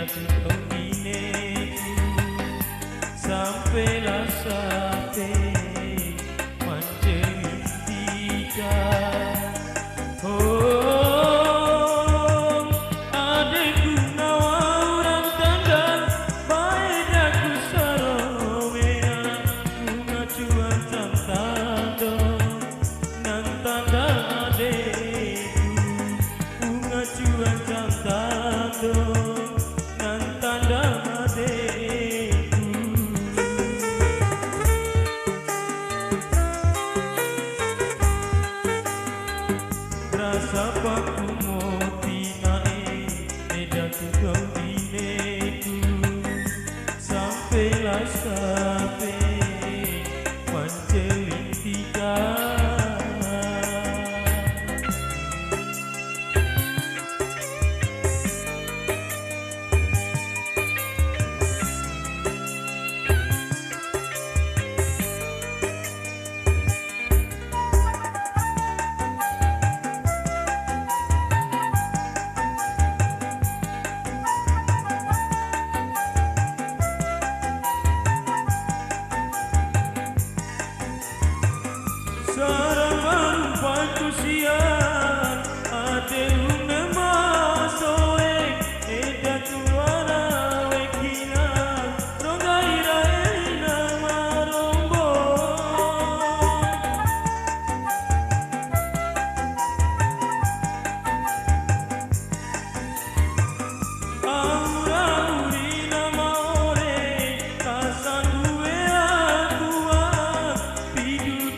jatuh ineku sampailah sampai menjentikan. Oh, adikku nawa orang tanda baik aku saromea bunga cuan tanda nan tanda adikku bunga cuan tanda nan tanda adikku. Rasa paku moti naik nedaku kembineku sampailah sampai mencelintikan. Sarang baru siang ade une masoe eda tuana wekina rongaira elina marombo. Aura urina maore kasangue akua pidu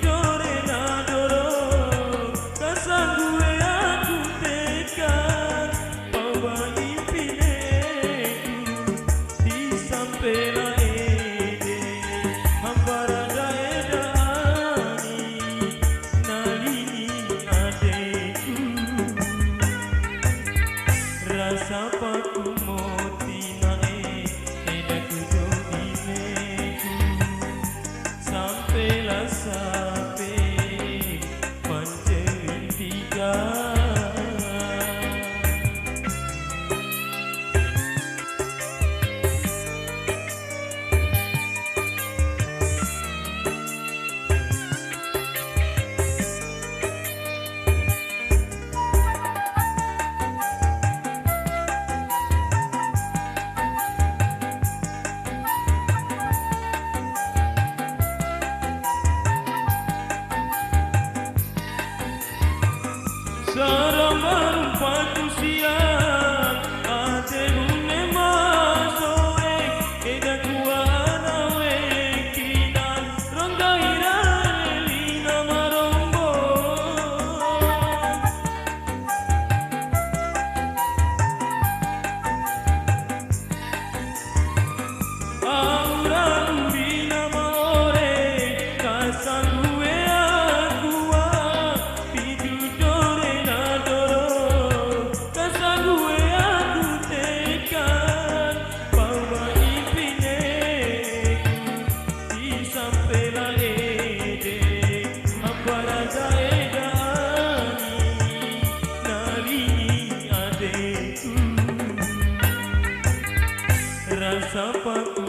rasa paku moti naik edaku domineku sampailah sampai mencelintikan. Sarang baru siang ade une masoe eda kuana wekinan rongaira elina marombo. Aura urina maore kasangue akua pidu rasa paku